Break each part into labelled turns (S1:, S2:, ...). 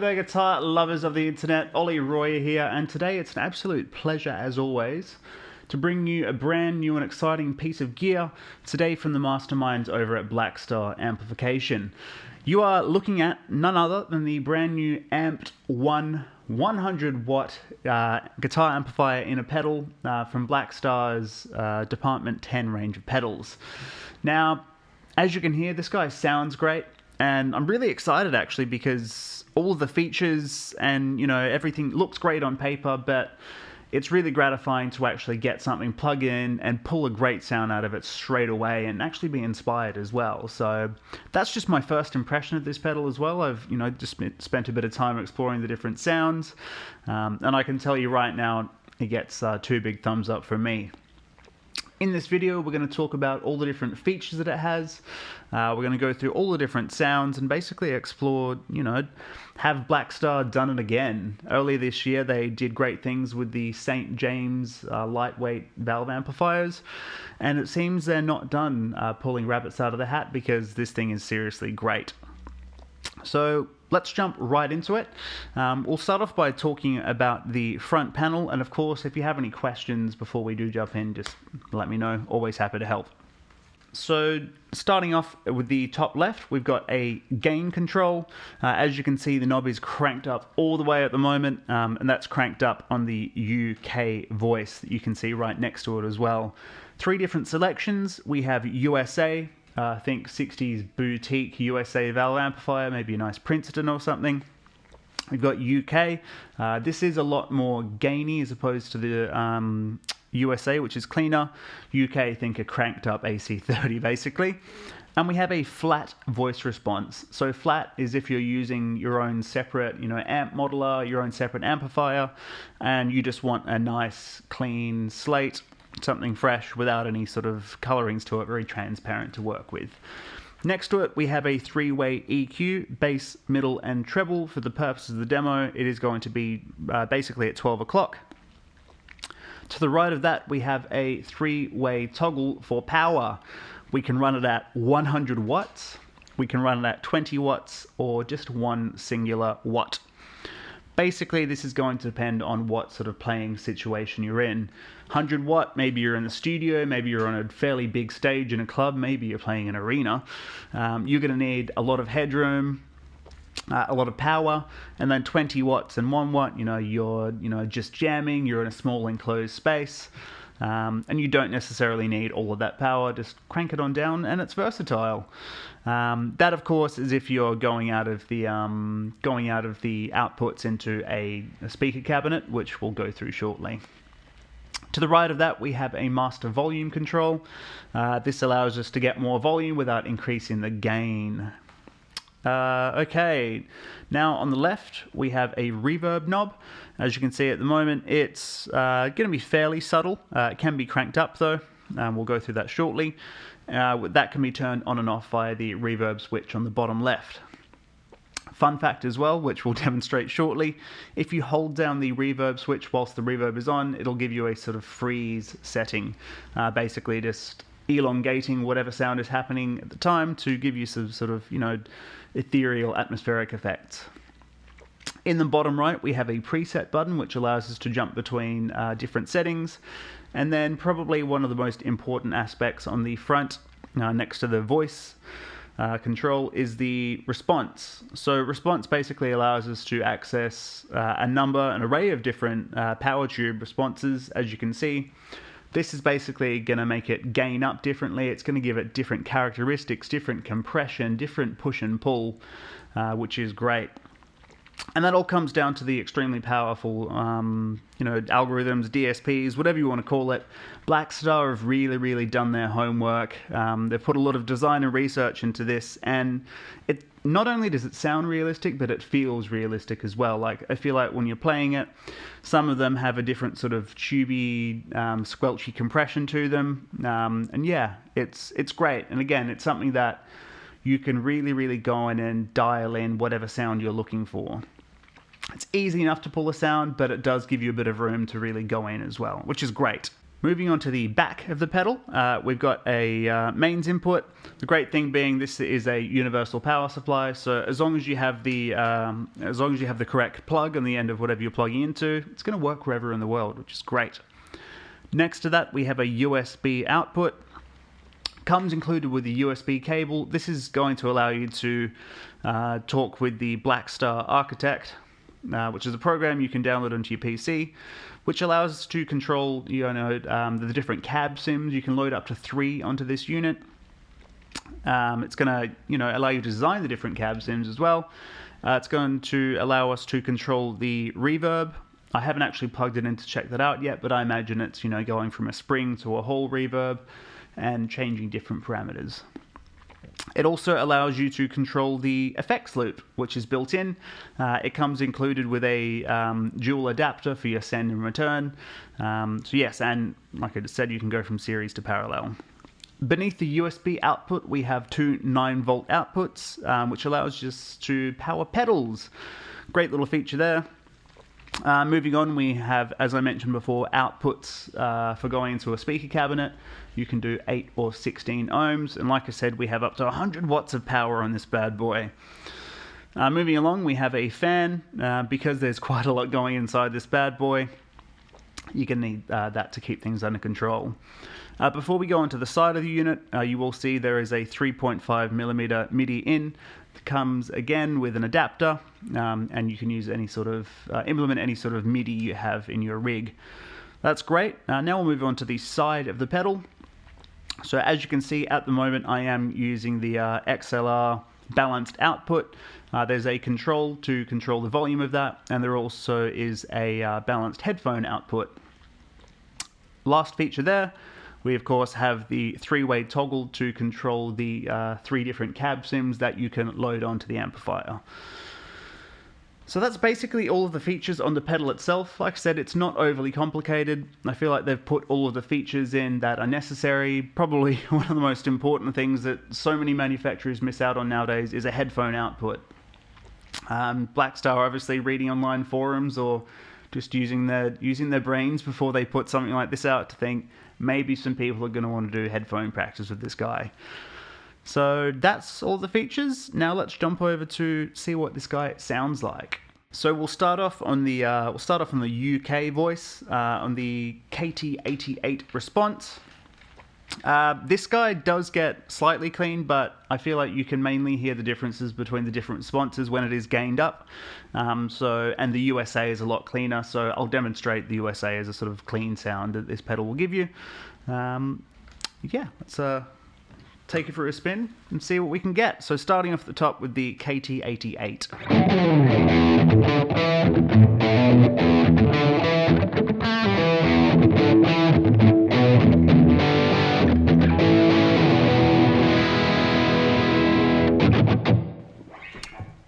S1: there, guitar lovers of the internet. Ollie Royer here, and today it's an absolute pleasure, as always, to bring you a brand new and exciting piece of gear today from the masterminds over at Blackstar Amplification. You are looking at none other than the brand new Amped 100 watt guitar amplifier in a pedal from Blackstar's Department 10 range of pedals. Now, as you can hear, this guy sounds great, and I'm really excited actually because all of the features and everything looks great on paper, but it's really gratifying to actually get something plug in and pull a great sound out of it straight away and actually be inspired as well. So that's just my first impression of this pedal as well. I've just spent a bit of time exploring the different sounds, and I can tell you right now it gets 2 big thumbs up from me. In this video, we're going to talk about all the different features that it has. We're going to go through all the different sounds and basically explore, have Blackstar done it again. Earlier this year, they did great things with the St. James lightweight valve amplifiers, and it seems they're not done pulling rabbits out of the hat, because this thing is seriously great. So let's jump right into it. We'll start off by talking about the front panel, and of course, if you have any questions before we do jump in, just let me know. Always happy to help. So starting off with the top left, we've got a gain control. As you can see, the knob is cranked up all the way at the moment, and that's cranked up on the UK voice that you can see right next to it as well. 3 different selections. We have USA, I think 60s boutique USA valve amplifier, maybe a nice Princeton or something. We've got UK. This is a lot more gainy as opposed to the USA, which is cleaner. UK, think a cranked up AC30 basically. And we have a flat voice response. So flat is if you're using your own separate, amp modeler, your own separate amplifier, and you just want a nice clean slate, something fresh without any sort of colorings to it, very transparent to work with. Next to it, we have a 3-way EQ, bass, middle, and treble. For the purposes of the demo, it is going to be basically at 12 o'clock. To the right of that, we have a 3-way toggle for power. We can run it at 100 watts, we can run it at 20 watts, or just one singular watt. Basically, this is going to depend on what sort of playing situation you're in. 100 watt, maybe you're in the studio, maybe you're on a fairly big stage in a club, maybe you're playing an arena. You're going to need a lot of headroom, a lot of power. And then 20 watts and 1 watt, you're just jamming, you're in a small enclosed space, and you don't necessarily need all of that power. Just crank it on down, and it's versatile. That, of course, is if you're going out of the outputs into a speaker cabinet, which we'll go through shortly. To the right of that, we have a master volume control. This allows us to get more volume without increasing the gain. Okay, now on the left, we have a reverb knob. As you can see at the moment, it's going to be fairly subtle. It can be cranked up though. We'll go through that shortly. That can be turned on and off via the reverb switch on the bottom left. Fun fact as well, which we'll demonstrate shortly, if you hold down the reverb switch whilst the reverb is on, it'll give you a sort of freeze setting, basically just elongating whatever sound is happening at the time to give you some sort of, ethereal atmospheric effects. In the bottom right, we have a preset button, which allows us to jump between different settings. And then probably one of the most important aspects on the front, next to the voice control, is the response. So response basically allows us to access an array of different power tube responses. As you can see, this is basically going to make it gain up differently. It's going to give it different characteristics, different compression, different push and pull, which is great. And that all comes down to the extremely powerful, algorithms, DSPs, whatever you want to call it. Blackstar have really done their homework. They've put a lot of design and research into this, and it not only does it sound realistic, but it feels realistic as well. Like, I feel like when you're playing it, some of them have a different sort of tubey, squelchy compression to them, and yeah, it's great. And again, it's something that you can really go in and dial in whatever sound you're looking for. It's easy enough to pull a sound, but it does give you a bit of room to really go in as well, which is great. Moving on to the back of the pedal, we've got a mains input. The great thing being this is a universal power supply, so as long as you have the correct plug on the end of whatever you're plugging into, it's going to work wherever in the world, which is great. Next to that, we have a USB output. Comes included with the USB cable. This is going to allow you to talk with the Blackstar Architect, which is a program you can download onto your PC, which allows us to control the different cab sims. You can load up to 3 onto this unit. It's going to allow you to design the different cab sims as well. It's going to allow us to control the reverb. I haven't actually plugged it in to check that out yet, but I imagine it's going from a spring to a whole reverb and changing different parameters. It also allows you to control the effects loop, which is built in. It comes included with a dual adapter for your send and return. So yes, and like I just said, you can go from series to parallel. Beneath the USB output, we have 2 9-volt outputs, which allows us to power pedals. Great little feature there. Moving on, we have, as I mentioned before, outputs for going into a speaker cabinet. You can do 8 or 16 ohms, and like I said, we have up to 100 watts of power on this bad boy. Moving along, we have a fan. Because there's quite a lot going inside this bad boy, you're going to need that to keep things under control. Before we go onto the side of the unit, you will see there is a 3.5mm MIDI in. That comes again with an adapter, and you can use any sort of implement any sort of MIDI you have in your rig. That's great. Now we'll move on to the side of the pedal. So as you can see at the moment, I am using the XLR balanced output. There's a control to control the volume of that, and there also is a balanced headphone output. Last feature there, we of course have the 3-way toggle to control the 3 different cab sims that you can load onto the amplifier. So that's basically all of the features on the pedal itself. Like I said, it's not overly complicated. I feel like they've put all of the features in that are necessary. Probably one of the most important things that so many manufacturers miss out on nowadays is a headphone output. Blackstar obviously reading online forums or just using their brains before they put something like this out to think maybe some people are going to want to do headphone practice with this guy. So that's all the features. Now let's jump over to see what this guy sounds like. So we'll start off on the UK voice on the KT88 response. This guy does get slightly clean, but I feel like you can mainly hear the differences between the different responses when it is gained up. And the USA is a lot cleaner, so I'll demonstrate the USA as a sort of clean sound that this pedal will give you. Yeah, let's take it for a spin and see what we can get. So starting off at the top with the KT88.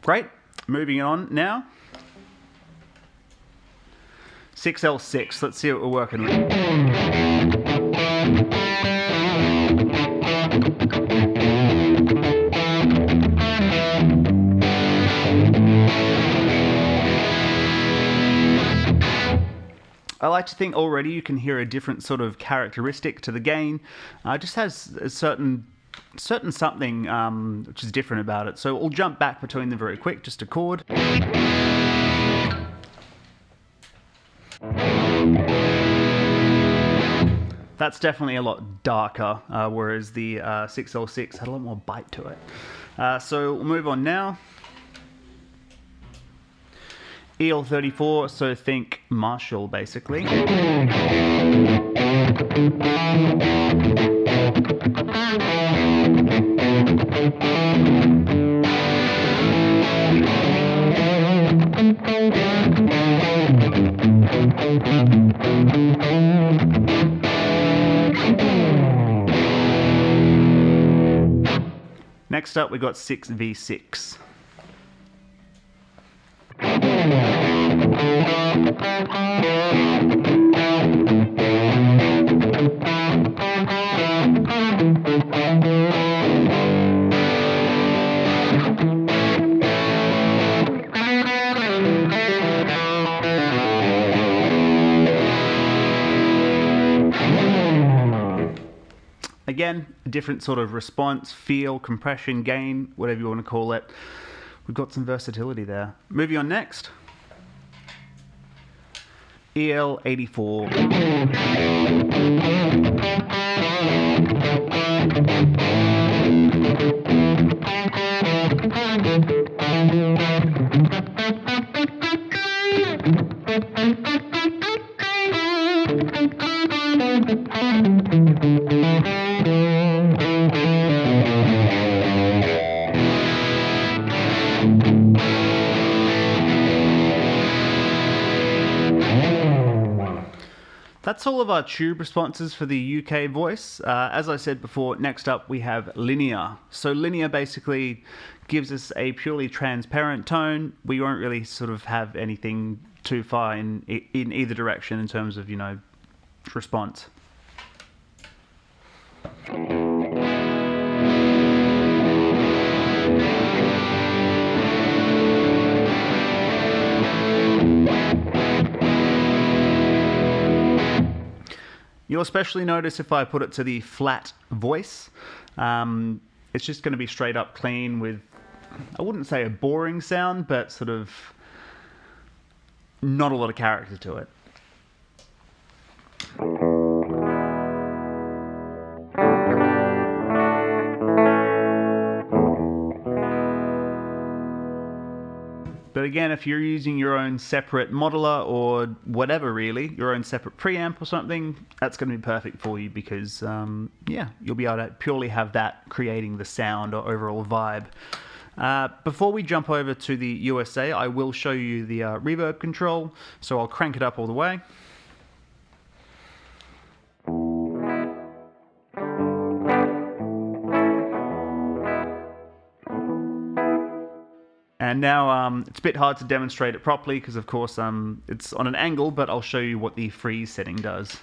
S1: Great. Moving on now. 6L6. Let's see what we're working with. I like to think already you can hear a different sort of characteristic to the gain. It just has a certain something which is different about it. So we'll jump back between them very quick, just a chord. That's definitely a lot darker, whereas the 6L6 had a lot more bite to it. So we'll move on now. EL34, so think Marshall, basically. Next up, we got 6V6. again, a different sort of response, feel, compression, gain, whatever you want to call it. We've got some versatility there. Moving on next. EL84. That's all of our tube responses for the UK voice. As I said before, next up we have linear. So linear basically gives us a purely transparent tone. We won't really sort of have anything too far in either direction in terms of, you know, response. You'll especially notice if I put it to the flat voice, it's just going to be straight up clean with, I wouldn't say a boring sound, but sort of not a lot of character to it. But again, if you're using your own separate modeler or whatever really, your own separate preamp or something, that's going to be perfect for you because, yeah, you'll be able to purely have that creating the sound or overall vibe. Before we jump over to the USA, I will show you the reverb control, so I'll crank it up all the way. And now it's a bit hard to demonstrate it properly because of course it's on an angle, but I'll show you what the freeze setting does.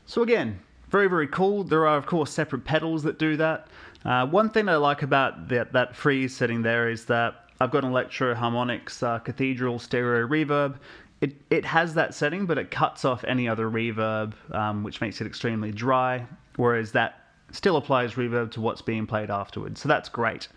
S1: So again, very, very cool. There are, of course, separate pedals that do that. One thing I like about that freeze setting there is that I've got an Electro Harmonix Cathedral stereo reverb. It has that setting, but it cuts off any other reverb, which makes it extremely dry, whereas that still applies reverb to what's being played afterwards. So that's great.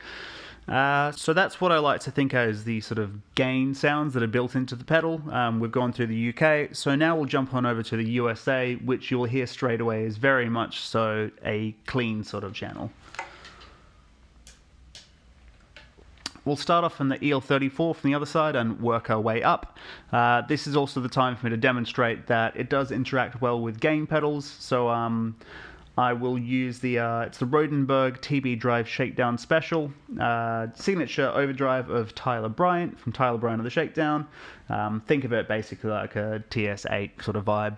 S1: So that's what I like to think as the sort of gain sounds that are built into the pedal. We've gone through the UK, so now we'll jump on over to the USA, which you'll hear straight away is very much so a clean sort of channel. We'll start off on the EL34 from the other side and work our way up. This is also the time for me to demonstrate that it does interact well with gain pedals, so I will use it's the Rodenberg TB Drive Shakedown Special, signature overdrive of Tyler Bryant from Tyler Bryant of the Shakedown. Think of it basically like a TS8 sort of vibe.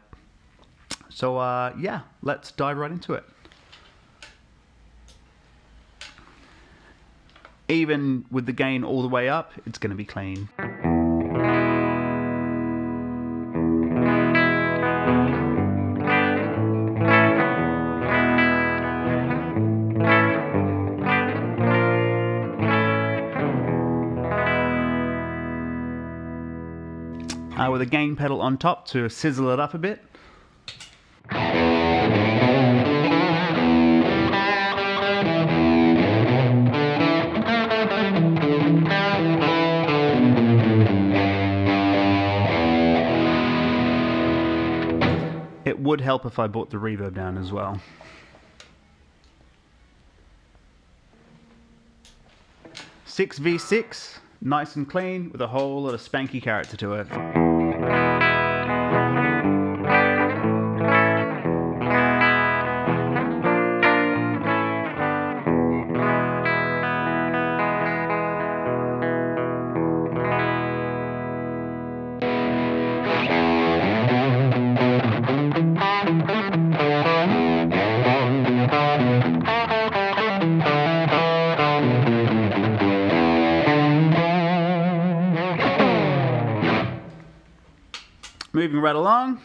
S1: So yeah, let's dive right into it. Even with the gain all the way up, it's going to be clean. With a gain pedal on top to sizzle it up a bit. It would help if I brought the reverb down as well. Six V6, nice and clean with a whole lot of spanky character to it. Moving right along,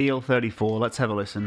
S1: EL34, let's have a listen.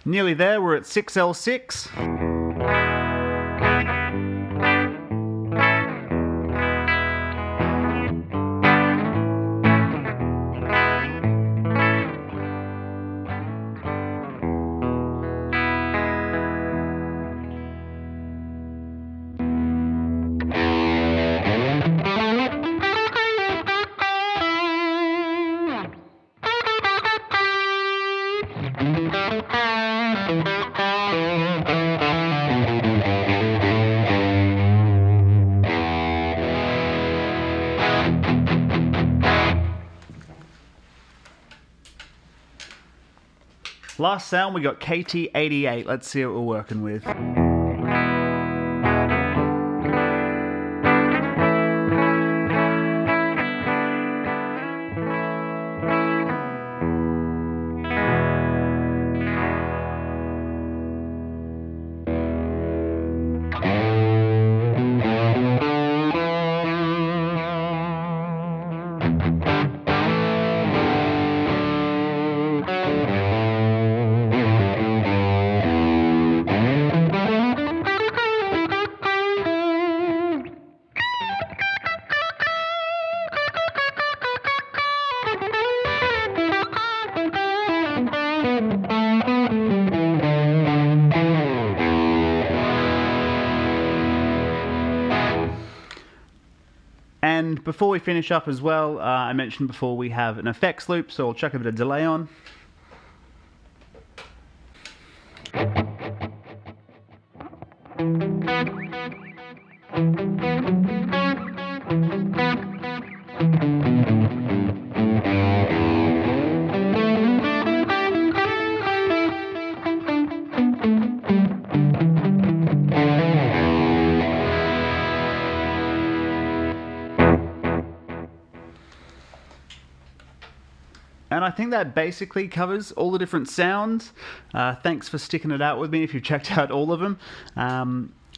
S1: Nearly there, we're at 6L6. Last sound, we got KT88. Let's see what we're working with. And before we finish up as well, I mentioned before we have an effects loop, so I'll chuck a bit of delay on. And I think that basically covers all the different sounds. Thanks for sticking it out with me if you've checked out all of them.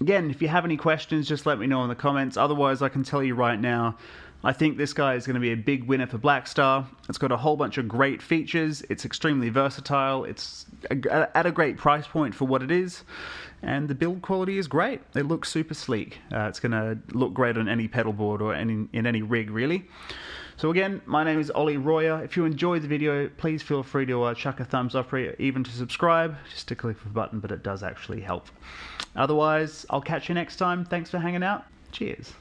S1: Again, if you have any questions, just let me know in the comments. Otherwise, I can tell you right now, I think this guy is going to be a big winner for Blackstar. It's got a whole bunch of great features. It's extremely versatile. It's at a great price point for what it is. And the build quality is great. It looks super sleek. It's going to look great on any pedal board or in any rig, really. So again, my name is Ollie Royer. If you enjoyed the video, please feel free to chuck a thumbs up or even to subscribe. Just a click of a button, but it does actually help. Otherwise, I'll catch you next time. Thanks for hanging out. Cheers.